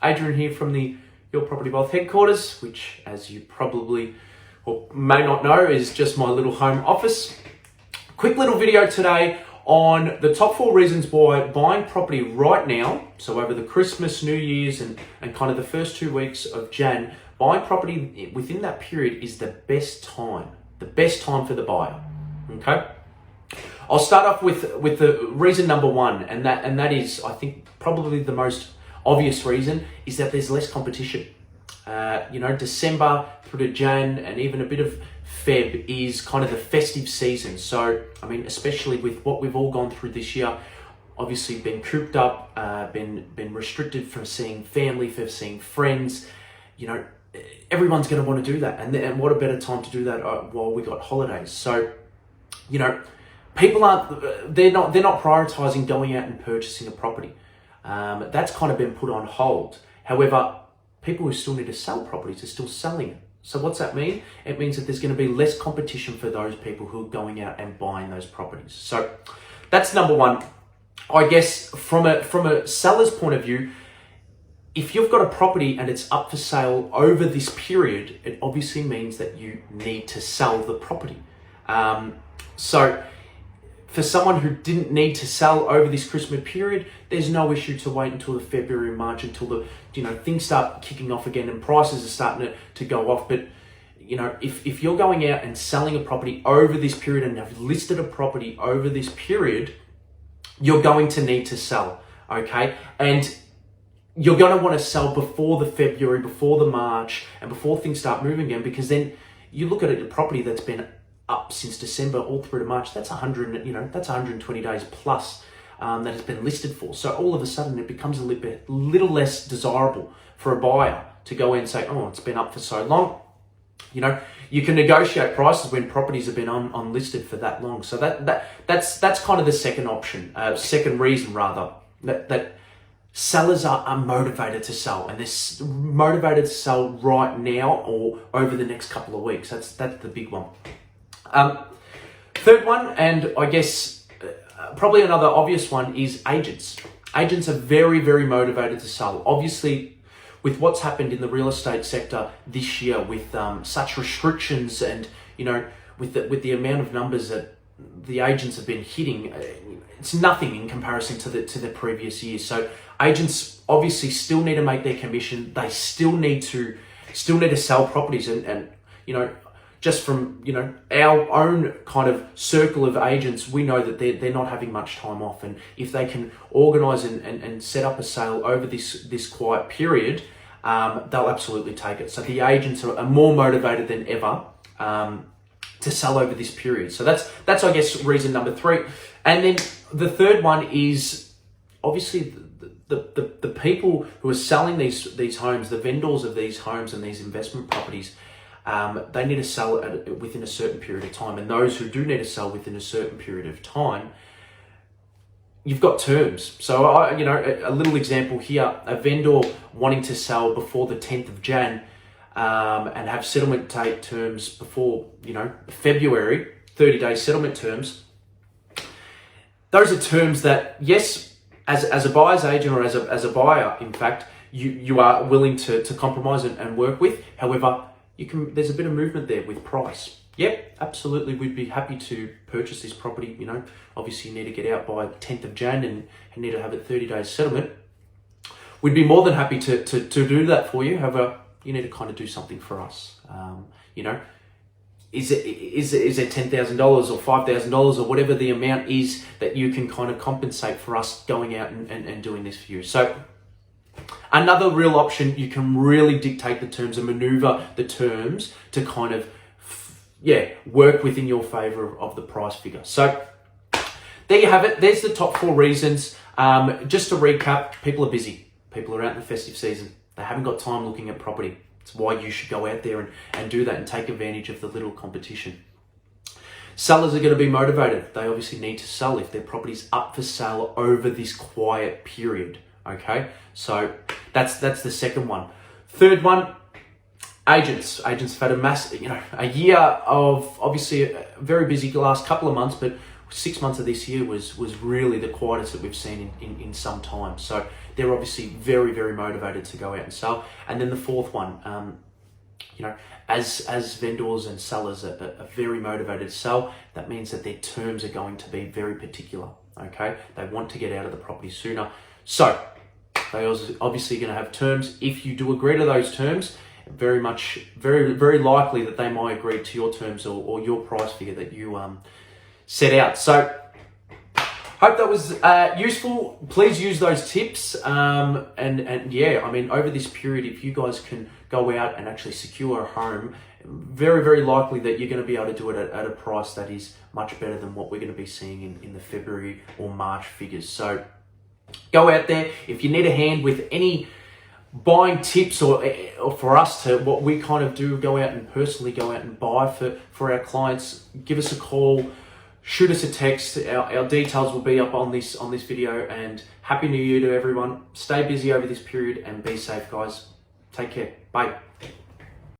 Adrian here from the Your Property Wealth headquarters, which, as you probably or may not know, is just my little home office. Quick little video today on the top 4 reasons why buying property right now, so over the Christmas, New Year's, and kind of the first 2 weeks of Jan, buying property within that period is the best time for the buyer. Okay, I'll start off with the reason number 1, and that is, I think, probably the most obvious reason, is that there's less competition. December through to Jan and even a bit of Feb is kind of the festive season. So, I mean, especially with what we've all gone through this year, obviously been cooped up, been restricted from seeing family, for seeing friends, everyone's going to want to do that. And what a better time to do that while we got holidays. So, people they're not prioritizing going out and purchasing a property. That's kind of been put on hold. However, people who still need to sell properties are still selling it. So what's that mean? It means that there's going to be less competition for those people who are going out and buying those properties. So that's number 1. I guess from a seller's point of view, if you've got a property and it's up for sale over this period, it obviously means that you need to sell the property. So for someone who didn't need to sell over this Christmas period, there's no issue to wait until the February, March, until the things start kicking off again and prices are starting to go off. But if you're going out and selling a property over this period and have listed a property over this period, you're going to need to sell, okay? And you're going to want to sell before the February, before the March, and before things start moving again, because then you look at a property that's been up since December all through to March. That's 120 days plus that has been listed for. So all of a sudden it becomes a little less desirable for a buyer to go in and say, oh, it's been up for so long. You can negotiate prices when properties have been unlisted for that long. So that's kind of the second option, second reason rather, that sellers are motivated to sell, and they're motivated to sell right now or over the next couple of weeks. That's the big one. Third one, and I guess probably another obvious one, is agents. Agents are very, very motivated to sell. Obviously, with what's happened in the real estate sector this year, with such restrictions and with the amount of numbers that the agents have been hitting, it's nothing in comparison to the previous year. So agents obviously still need to make their commission. They still need to sell properties, and just from our own kind of circle of agents, we know that they're not having much time off, and if they can organise and set up a sale over this quiet period, they'll absolutely take it. So the agents are more motivated than ever to sell over this period. So that's I guess reason number 3. And then the third one is obviously the people who are selling these homes, the vendors of these homes and these investment properties. They need to sell within a certain period of time, and those who do need to sell within a certain period of time, you've got terms. So a little example here: a vendor wanting to sell before the 10th of Jan and have settlement date terms before February, 30-day settlement terms. Those are terms that, yes, as a buyer's agent or as a buyer, in fact, you are willing to compromise and work with. However, there's a bit of movement there with price. Yep, absolutely, we'd be happy to purchase this property. Obviously you need to get out by 10th of Jan and need to have it 30 days settlement. We'd be more than happy to do that for you. However, you need to kind of do something for us. Is it $10,000 or $5,000 or whatever the amount is that you can kind of compensate for us going out and doing this for you? So another real option, you can really dictate the terms and maneuver the terms to kind of, work within your favor of the price figure. So there you have it. There's the top 4 reasons. Just to recap, people are busy. People are out in the festive season. They haven't got time looking at property. It's why you should go out there and do that and take advantage of the little competition. Sellers are going to be motivated. They obviously need to sell if their property's up for sale over this quiet period. Okay, so that's the second one. Third one, agents have had a year of obviously a very busy last couple of months, but 6 months of this year was really the quietest that we've seen in some time. So they're obviously very, very motivated to go out and sell. And then the fourth one, you know, as vendors and sellers are very motivated to sell, that means that their terms are going to be very particular, okay? They want to get out of the property sooner. So they are obviously going to have terms. If you do agree to those terms, very likely that they might agree to your terms or your price figure that you set out. So hope that was useful. Please use those tips. And yeah, I mean, over this period, if you guys can go out and actually secure a home, very, very likely that you're going to be able to do it at a price that is much better than what we're going to be seeing in the February or March figures. So go out there. If you need a hand with any buying tips or for us to what we kind of do, go out and personally go out and buy for our clients, give us a call, shoot us a text. Our details will be up on this video. And Happy New Year to everyone. Stay busy over this period and be safe, guys. Take care. Bye.